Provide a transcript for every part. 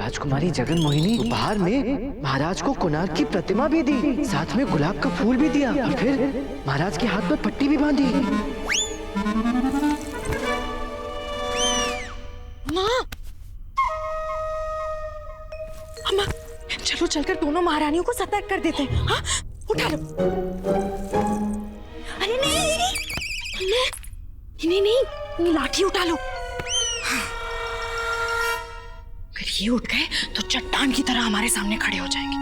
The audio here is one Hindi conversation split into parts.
राजकुमारी जगन मोहिनी उपहार में महाराज को कोणार्क की प्रतिमा भी दी, साथ में गुलाब का फूल भी दिया और फिर महाराज के हाथ पर पट्टी भी बांधी। माँ, अम्मा, चलो चलकर दोनों महारानियों को सतर्क कर देते हैं। हाँ, उठा लो। अरे नहीं, लाठी उठा लो। अगर ये उठ गए तो चट्टान की तरह हमारे सामने खड़े हो जाएंगे।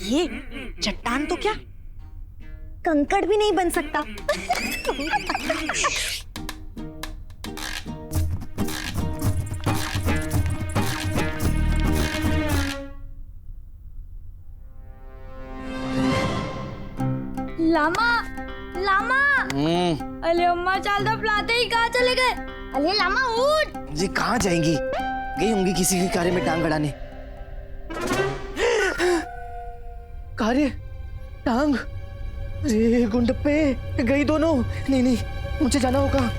ये चट्टान तो क्या, कंकड़ भी नहीं बन सकता। लामा, लामा। अरे अम्मा चाल तो प्लाते ही कहाँ चले गए? अरे लामा उठ। जी कहाँ जाएंगी? गई होंगी किसी के कार्य में टांग अड़ाने। कार्य? टांग? अरे गुंडप्पे, गई दोनों। नहीं, मुझे जाना होगा।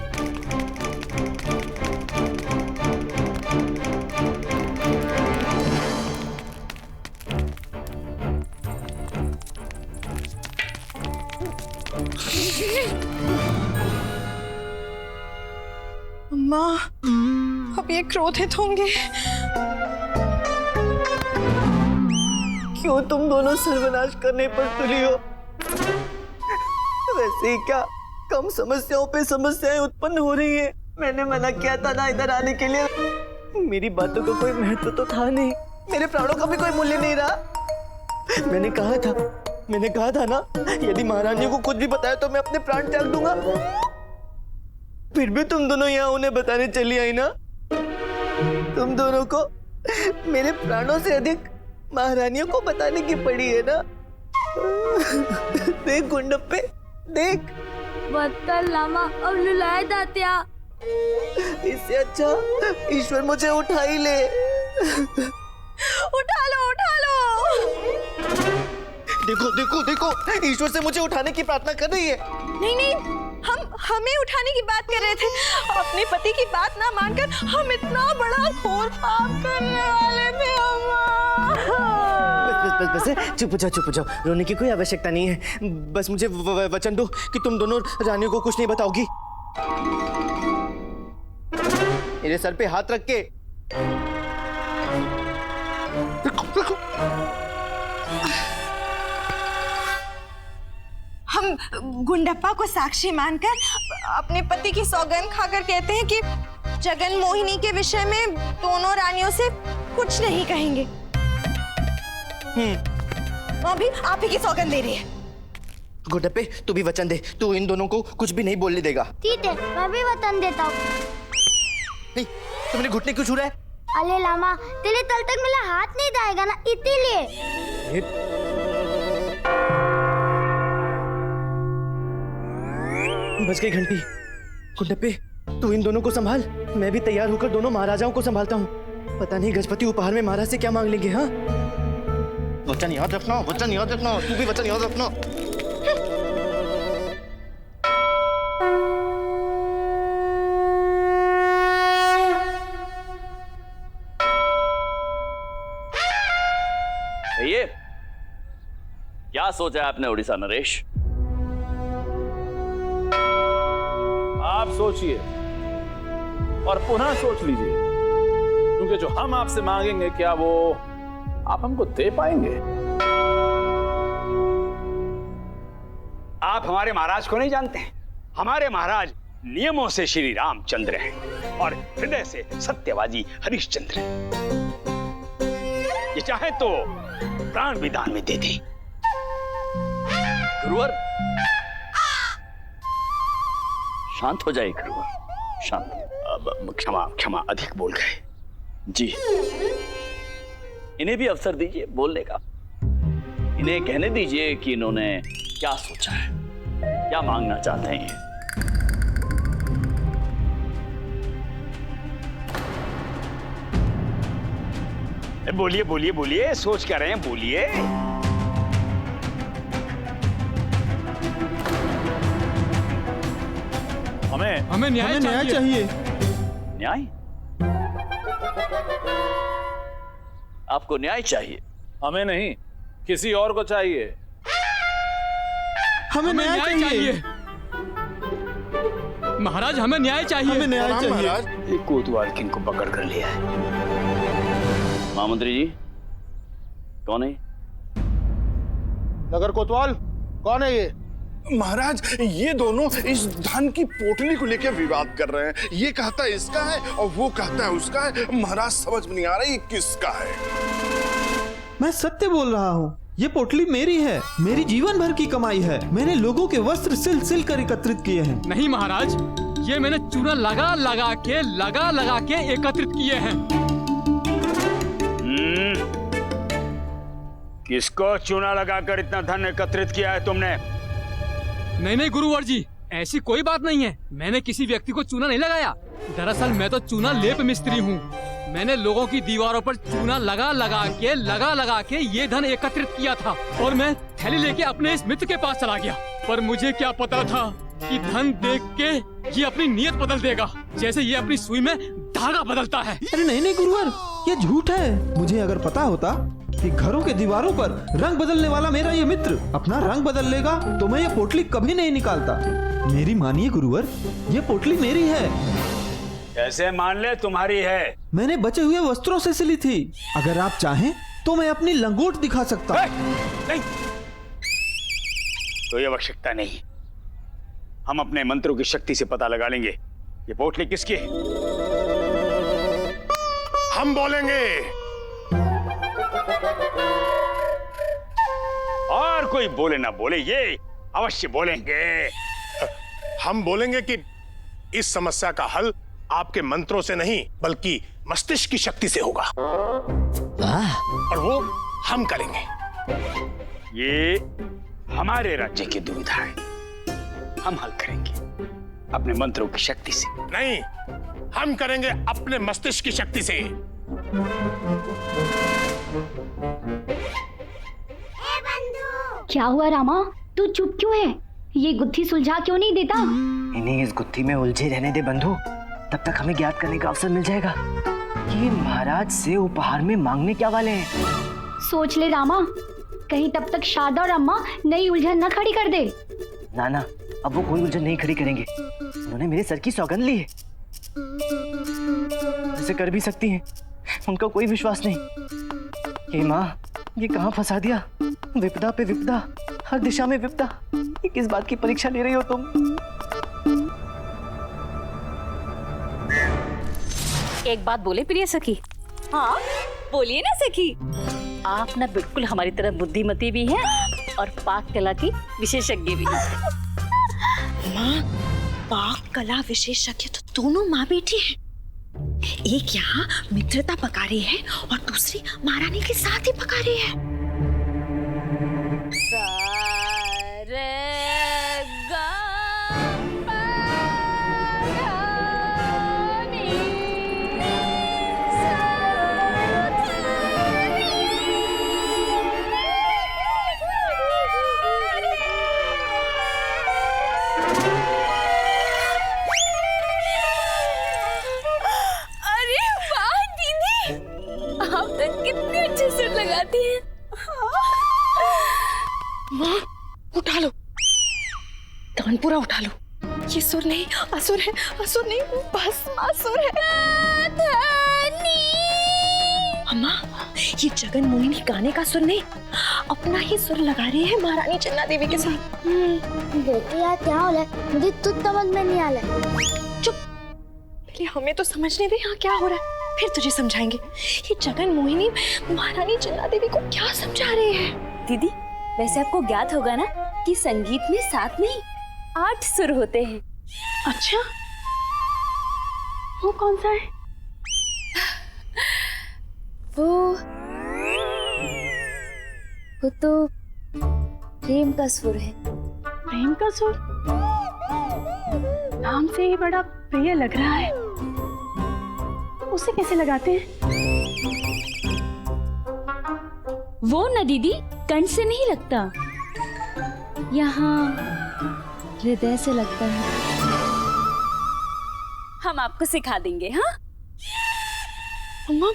अम्मा, अब ये क्रोधित होंगे। क्यों तुम दोनों सर्वनाश करने पर तुली हो? वैसे ही क्या कम समस्याओं पे समस्याएं उत्पन्न हो रही हैं। मैंने मना किया था ना इधर आने के लिए। मेरी बातों का कोई महत्व तो था नहीं, मेरे प्राणों का भी कोई मूल्य नहीं रहा। मैंने कहा था ना, यदि महारानी को कुछ भी बताया तो मैं अपने प्राण त्याग दूंगा। फिर भी तुम दोनों यहाँ उन्हें बताने चली आई ना। तुम दोनों को मेरे प्राणों से अधिक महारानियों को बताने की पड़ी है ना। देख गुंडप्पे, देख। बत्तल लामा, अब लुलाए दात्या। इससे अच्छा ईश्वर मुझे उठा ही ले। उठा लो। देखो, ईश्वर से मुझे उठाने की प्रार्थना कर रही है। नहीं, हम हमें उठाने की बात कर रहे थे। अपने पति की बात ना मानकर हम इतना बड़ा घोर पाप करने वाले थे अम्मा। बस चुप हो जाओ। रोने की कोई आवश्यकता नहीं है। बस मुझे वचन दो कि तुम दोनों रानियों को कुछ नहीं बताओगी। मेरे सर पे हाथ रख के। हम गुंडप्पा को साक्षी मानकर अपने पति की सौगंध खाकर कहते हैं कि जगन मोहिनी के विषय में दोनों रानियों से कुछ नहीं कहेंगे। अभी आप ही की सौगंध दे रही है। गुंडप्पे, तू भी वचन दे, तू इन दोनों को कुछ भी नहीं बोलने देगा। ठीक है, मैं भी वचन देता हूँ। नहीं, तुमने घुटने क्यों छू रहा है? अरे लामा, तेरे तल तक मेरा हाथ नहीं जाएगा ना, इसीलिए। बज गई घंटी। गुंडप्पे, तू इन दोनों को संभाल, मैं भी तैयार होकर दोनों महाराजाओं को संभालता हूँ। पता नहीं गजपति उपहार में महाराज से क्या मांग लेंगे। हाँ, वचन याद रखना, तू भी वचन याद रखना। ये क्या सोचा है आपने उड़ीसा नरेश? आप सोचिए और पुनः सोच लीजिए, क्योंकि जो हम आपसे मांगेंगे क्या वो आप हमको दे पाएंगे? आप हमारे महाराज को नहीं जानते हैं। हमारे महाराज नियमों से श्री रामचंद्र हैं और हृदय से सत्यवादी हरिश्चंद्र हैं। ये चाहे तो प्राण भी दान में दे दें। गुरुवर, शांत हो जाइए गुरुवर, शांत। क्षमा, अधिक बोल गए। जी, इन्हें भी अवसर दीजिए बोलने का। इन्हें कहने दीजिए कि इन्होंने क्या सोचा है, क्या मांगना चाहते हैं। बोलिए, सोच क्या रहे हैं, बोलिए। हमें न्याय चाहिए। न्याय? आपको न्याय चाहिए। हमें नहीं, किसी और को चाहिए। हमें न्याय चाहिए महाराज, हमें न्याय चाहिए। हमें न्याय चाहिए महाराज, ये कोतवाल किंग को पकड़ कर लिया है। महामंत्री जी, कौन है? नगर कोतवाल कौन है ये? महाराज, ये दोनों इस धन की पोटली को लेकर विवाद कर रहे हैं। ये कहता है इसका है और वो कहता है उसका है। महाराज समझ में नहीं आ रहा ये किसका है। मैं सत्य बोल रहा हूँ, ये पोटली मेरी है, मेरी जीवन भर की कमाई है। मैंने लोगों के वस्त्र सिल सिल कर एकत्रित किए हैं। नहीं महाराज, ये मैंने चूना लगा लगा के एकत्रित किए हैं। किसको चूना लगाकर इतना धन एकत्रित किया है तुमने? नहीं गुरुवर जी, ऐसी कोई बात नहीं है। मैंने किसी व्यक्ति को चूना नहीं लगाया। दरअसल मैं तो चूना लेप मिस्त्री हूँ। मैंने लोगों की दीवारों पर चूना लगा लगा के ये धन एकत्रित किया था और मैं थैली लेके अपने इस मित्र के पास चला गया। पर मुझे क्या पता था कि धन देख के ये अपनी नीयत बदल देगा, जैसे ये अपनी सुई में धागा बदलता है। अरे नहीं गुरुवर, ये झूठ है। मुझे अगर पता होता कि घरों के दीवारों पर रंग बदलने वाला मेरा ये मित्र अपना रंग बदल लेगा तो मैं ये पोटली कभी नहीं निकालता। मेरी मानिए गुरुवर, ये पोटली मेरी है। कैसे मान ले तुम्हारी है? मैंने बचे हुए वस्त्रों से सिली थी। अगर आप चाहें तो मैं अपनी लंगोट दिखा सकता हूँ। नहीं, कोई आवश्यकता नहीं। हम अपने मंत्रों की शक्ति से पता लगा लेंगे ये पोटली किसकी है। हम बोलेंगे और कोई बोले ना बोले, ये अवश्य बोलेंगे। हम बोलेंगे कि इस समस्या का हल आपके मंत्रों से नहीं बल्कि मस्तिष्क की शक्ति से होगा और वो हम करेंगे। ये हमारे राज्य की दुविधा है, हम हल करेंगे अपने मंत्रों की शक्ति से। नहीं, हम करेंगे अपने मस्तिष्क की शक्ति से। क्या हुआ रामा, तू चुप क्यों है? ये गुत्थी सुलझा क्यों नहीं देता? इन्हें इस गुत्थी में उलझे रहने दे बंधु, तब तक हमें ज्ञात करने का अवसर मिल जाएगा कि महाराज से उपहार में मांगने क्या वाले हैं। सोच ले रामा, कहीं तब तक शारदा और अम्मा नई उलझन न खड़ी कर दे। ना, अब वो कोई उलझन नहीं खड़ी करेंगे। उन्होंने मेरे सर की सौगंध ली है, ऐसे कर भी सकती हैं, उनका कोई विश्वास नहीं। हे माँ, ये कहाँ फंसा दिया? विपदा पे विपदा, हर दिशा में विपदा। ये किस बात की परीक्षा ले रही हो तुम? एक बात बोले प्रिय सखी। हाँ बोलिए ना सखी। आप ना बिल्कुल हमारी तरह बुद्धिमती भी हैं और पाक कला की विशेषज्ञ भी हैं। माँ, पाक कला विशेषज्ञ तो दोनों माँ बेटी हैं। एक यहाँ मित्रता पका रही है और दूसरी महारानी के साथ ही पका रही है। माँ, उठा लो, तानपुरा उठा लो। ये सुर नहीं, असुर है, असुर नहीं, भस्मासुर है। अम्मा, ये जगन मोहिनी गाने का सुर नहीं, अपना ही सुर लगा रही है महारानी चन्ना देवी के साथ। बेटी यार क्या हो रहा है? मुझे तुझ समझ में नहीं आ रहा। चुप, पहले हमें तो समझने दे यहाँ क्या हो रहा है, फिर तुझे समझाएंगे। ये जगन मोहिनी महारानी चन्ना देवी को क्या समझा रही है? दीदी, वैसे आपको ज्ञात होगा ना कि संगीत में 7 नहीं 8 सुर होते हैं। अच्छा, वो कौन सा है? वो तो प्रेम का सुर है। प्रेम का सुर? नाम से ही बड़ा प्रिय लग रहा है। उसे कैसे लगाते हैं? वो ना दीदी, कंठ से नहीं लगता, यहाँ हृदय से लगता है। हम आपको सिखा देंगे। हाँ, अम्मा,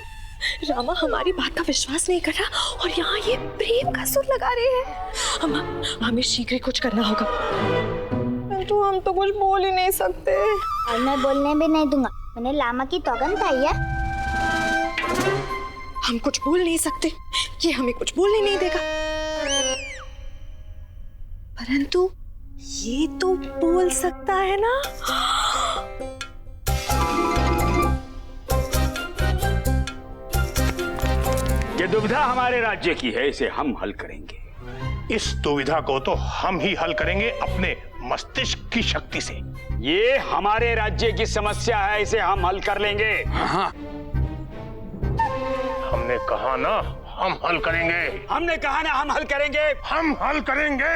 रामा हमारी बात का विश्वास नहीं कर रहा और यहाँ ये प्रेम का सुर लगा रहे हैं। अम्मा, हमें शीघ्र ही कुछ करना होगा। तो हम तो कुछ बोल ही नहीं सकते। और मैं बोलने भी नहीं दूंगा, मैंने लामा की तौगन खाई है। हम कुछ बोल नहीं सकते, ये हमें कुछ बोलने नहीं देगा। परंतु ये तो बोल सकता है ना। ये दुविधा हमारे राज्य की है, इसे हम हल करेंगे। इस दुविधा को तो हम ही हल करेंगे अपने मस्तिष्क की शक्ति से। ये हमारे राज्य की समस्या है, इसे हम हल कर लेंगे। हाँ। हमने कहा ना हम हल करेंगे। हमने कहा ना हम हल करेंगे। हम हल करेंगे।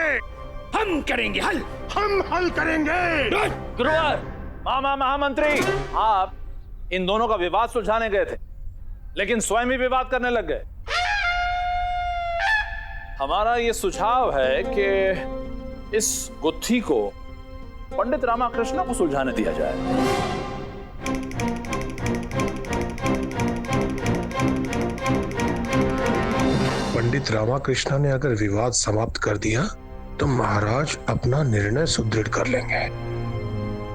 हम करेंगे हल। हम हल करेंगे। गुरुवर, महामंत्री, आप इन दोनों का विवाद सुलझाने गए थे, लेकिन स्वयं ही विवाद करने लग गए। हमारा ये सुझाव है कि इस गुत्थी को पंडित रामाकृष्ण को सुलझाने दिया जाए। पंडित रामाकृष्ण ने अगर विवाद समाप्त कर दिया तो महाराज अपना निर्णय सुदृढ़ कर लेंगे।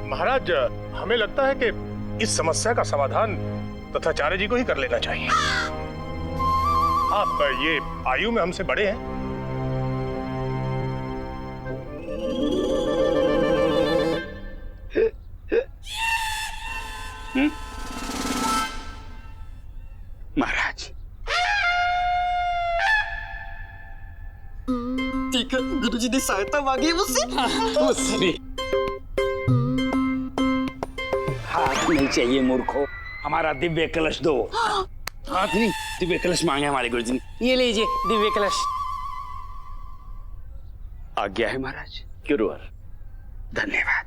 महाराज, हमें लगता है कि इस समस्या का समाधान तथाचार्य जी को ही कर लेना चाहिए। आप ये आयु में हमसे बड़े हैं। महाराज, ठीक है, गुरुजी ने सहायता मांगी मुझसे। हाथ नहीं चाहिए मूर्खों, हमारा दिव्य कलश दो। हाथ नहीं, दिव्य कलश मांगे हमारे गुरुजी ने। ये लीजिए दिव्य कलश। आज्ञा है महाराज। गुरुवर, धन्यवाद।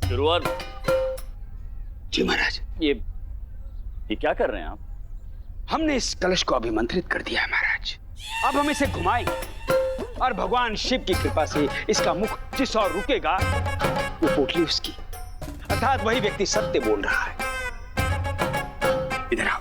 गुरुवर जी महाराज। ये क्या कर रहे हैं आप? हमने इस कलश को अभिमंत्रित कर दिया है महाराज। अब हम इसे घुमाएंगे और भगवान शिव की कृपा से इसका मुख जिस और रुकेगा वो पोटली उसकी, अर्थात वही व्यक्ति सत्य बोल रहा है। इधर आओ।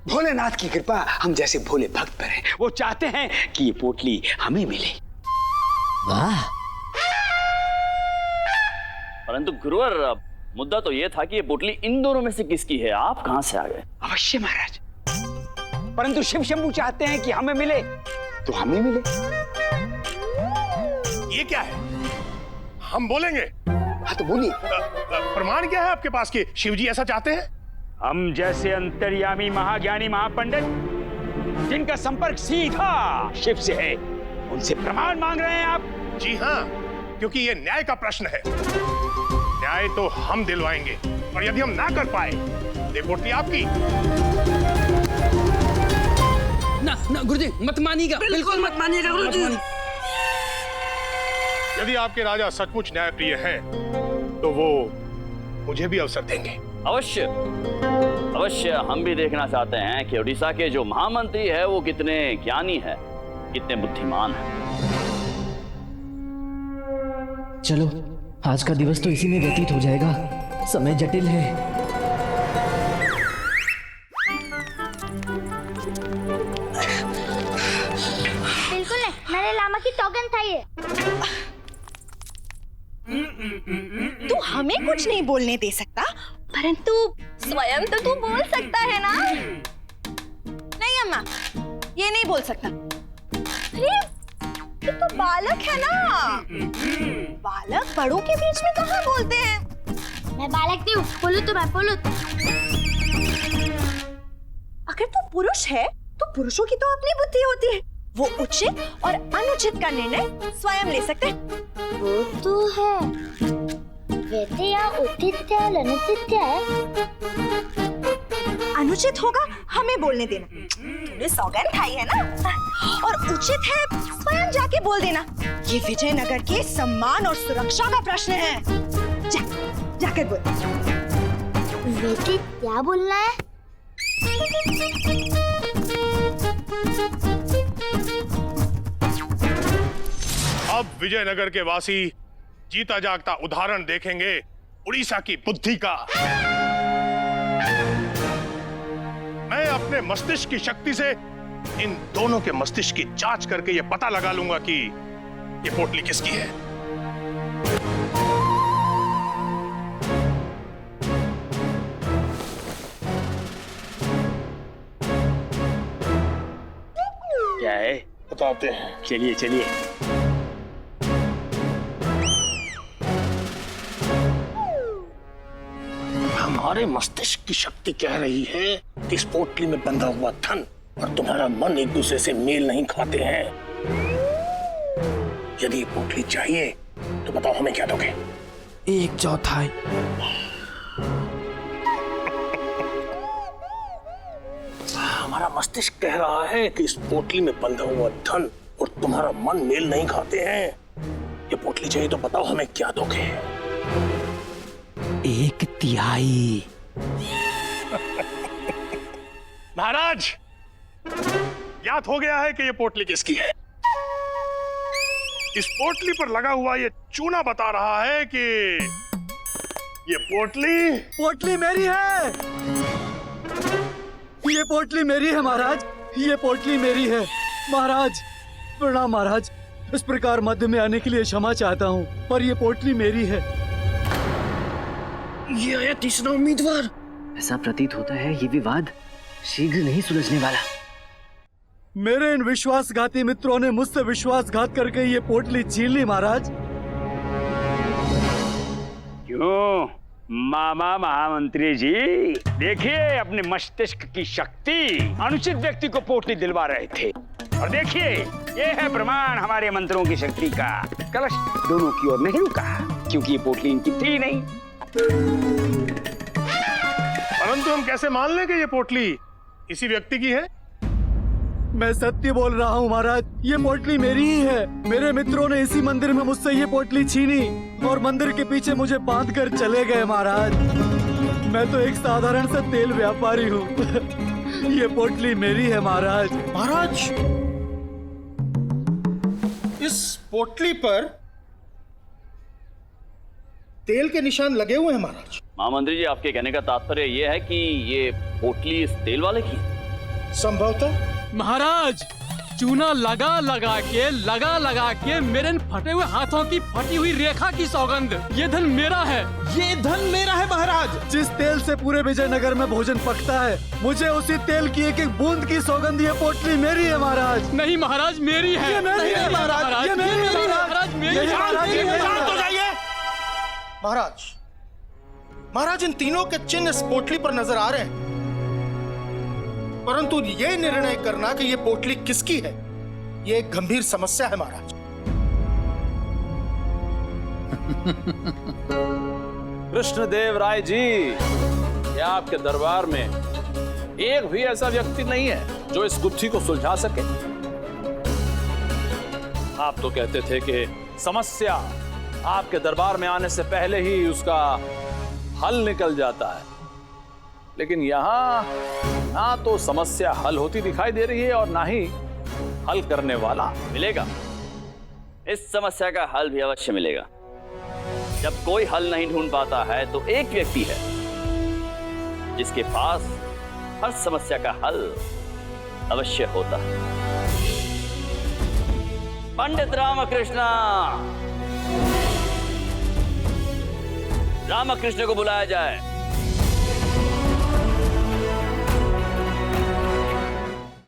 भोलेनाथ की कृपा हम जैसे भोले भक्त पर है। वो चाहते हैं कि ये पोटली हमें मिले। वाह! परंतु गुरुवर, मुद्दा तो ये था कि ये पोटली इन दोनों में से किसकी है? आप कहां से आ गए? अवश्य महाराज, परंतु शिव शंभू चाहते हैं कि हमें मिले तो हमें मिले। ये क्या है? हम बोलेंगे। हाँ तो बोलिए। प्रमाण क्या है आपके पास कि शिव जी ऐसा चाहते हैं? हम जैसे अंतर्यामी महाज्ञानी महापंडित जिनका संपर्क सीधा शिव से है, उनसे प्रमाण मांग रहे हैं आप? जी हाँ, क्योंकि ये न्याय का प्रश्न है। न्याय तो हम दिलवाएंगे, और यदि हम ना कर पाए तो पोटली आपकी। ना गुरुजी, मत मानिएगा, बिल्कुल मत मानिएगा गुरुजी। यदि आपके राजा सचमुच न्यायप्रिय हैं, तो वो मुझे भी अवसर देंगे। अवश्य अवश्य, हम भी देखना चाहते हैं कि उड़ीसा के जो महामंत्री है वो कितने ज्ञानी है, कितने बुद्धिमान है। चलो, आज का दिवस तो इसी में व्यतीत हो जाएगा। समय जटिल है। बिल्कुल नहीं, मेरे लामा की टोकन था ये। तू हमें कुछ नहीं बोलने दे सकता, परंतु स्वयं तो तू बोल सकता है ना? नहीं अम्मा, ये नहीं बोल सकता। अरे ये तो बालक है ना, बालक बड़ों के बीच में कहाँ बोलते हैं? मैं बालक नहीं हूँ, बोलू तो मैं बोलू। आखिर तू पुरुष है तो पुरुषों की तो अपनी बुद्धि होती है, वो उचित और अनुचित का निर्णय स्वयं ले सकते हैं। वो तो है, वैसे यहाँ उचित और अनुचित क्या है? अनुचित होगा हमें बोलने देना, तूने सौगंध खाई है ना, और उचित है स्वयं जाके बोल देना। ये विजयनगर के सम्मान और सुरक्षा का प्रश्न है। जाकर बोल। वैसे क्या बोलना है? अब विजयनगर के वासी जीता जागता उदाहरण देखेंगे उड़ीसा की बुद्धि का। मैं अपने मस्तिष्क की शक्ति से इन दोनों के मस्तिष्क की जांच करके यह पता लगा लूंगा कि यह पोटली किसकी है। क्या है बताते हैं। चलिए चलिए। हमारे मस्तिष्क की शक्ति कह रही है कि इस पोटली में बंधा हुआ धन और तुम्हारा मन एक दूसरे से मेल नहीं खाते हैं। यदि ये पोटली चाहिए तो बताओ हमें क्या दोगे? 1/4। हमारा मस्तिष्क कह रहा है कि इस पोटली में बंधा हुआ धन और तुम्हारा मन मेल नहीं खाते हैं। ये पोटली चाहिए तो बताओ हमें क्या दोगे? 1/3। महाराज, याद हो गया है कि ये पोटली किसकी है। इस पोटली पर लगा हुआ ये चूना बता रहा है कि ये पोटली मेरी है। ये पोटली मेरी है महाराज, ये पोटली मेरी है। महाराज प्रणाम महाराज, इस प्रकार मध्य में आने के लिए क्षमा चाहता हूँ, पर ये पोटली मेरी है। ये है तीसरा उम्मीदवार। ऐसा प्रतीत होता है ये विवाद शीघ्र नहीं सुलझने वाला। मेरे इन विश्वासघाती मित्रों ने मुझसे विश्वासघात करके ये पोटली छीन ली महाराज। क्यों मामा महामंत्री जी, देखिए अपने मस्तिष्क की शक्ति अनुचित व्यक्ति को पोटली दिलवा रहे थे, और देखिए ये है प्रमाण हमारे मंत्रों की शक्ति का। कलश दोनों की ओर नहीं रुका क्योंकि ये पोटली इनकी थी नहीं। परंतु हम कैसे मान लें कि ये पोटली इसी व्यक्ति की है? मैं सत्य बोल रहा हूँ महाराज, ये पोटली मेरी ही है। मेरे मित्रों ने इसी मंदिर में मुझसे ये पोटली छीनी और मंदिर के पीछे मुझे बांध कर चले गए महाराज। मैं तो एक साधारण सा तेल व्यापारी हूँ। ये पोटली मेरी है महाराज। महाराज, इस पोटली पर तेल के निशान लगे हुए हैं महाराज। महामंत्री जी, आपके कहने का तात्पर्य ये है कि ये पोटली इस तेल वाले की है? संभवतः। महाराज, चूना लगा लगा के मेरे इन फटे हुए हाथों की फटी हुई रेखा की सौगंध, ये धन मेरा है। ये धन मेरा है महाराज। जिस तेल से पूरे विजयनगर में भोजन पकता है, मुझे उसी तेल की एक एक बूंद की सौगंध। ये पोटली मेरी है महाराज। नहीं महाराज, मेरी है। ये मेरी है महाराज, ये मेरी है महाराज, मेरी है। शांत हो जाइए। महाराज, इन तीनों के चिन्ह इस पोटली पर नजर आ रहे हैं, परंतु ये निर्णय करना कि ये पोटली किसकी है, ये एक गंभीर समस्या है महाराज। कृष्णदेव राय जी, क्या आपके दरबार में एक भी ऐसा व्यक्ति नहीं है जो इस गुत्थी को सुलझा सके? आप तो कहते थे कि समस्या आपके दरबार में आने से पहले ही उसका हल निकल जाता है, लेकिन यहाँ ना तो समस्या हल होती दिखाई दे रही है और ना ही हल करने वाला मिलेगा। इस समस्या का हल भी अवश्य मिलेगा। जब कोई हल नहीं ढूंढ पाता है तो एक व्यक्ति है जिसके पास हर समस्या का हल अवश्य होता है। पंडित रामकृष्ण। रामकृष्ण को बुलाया जाए।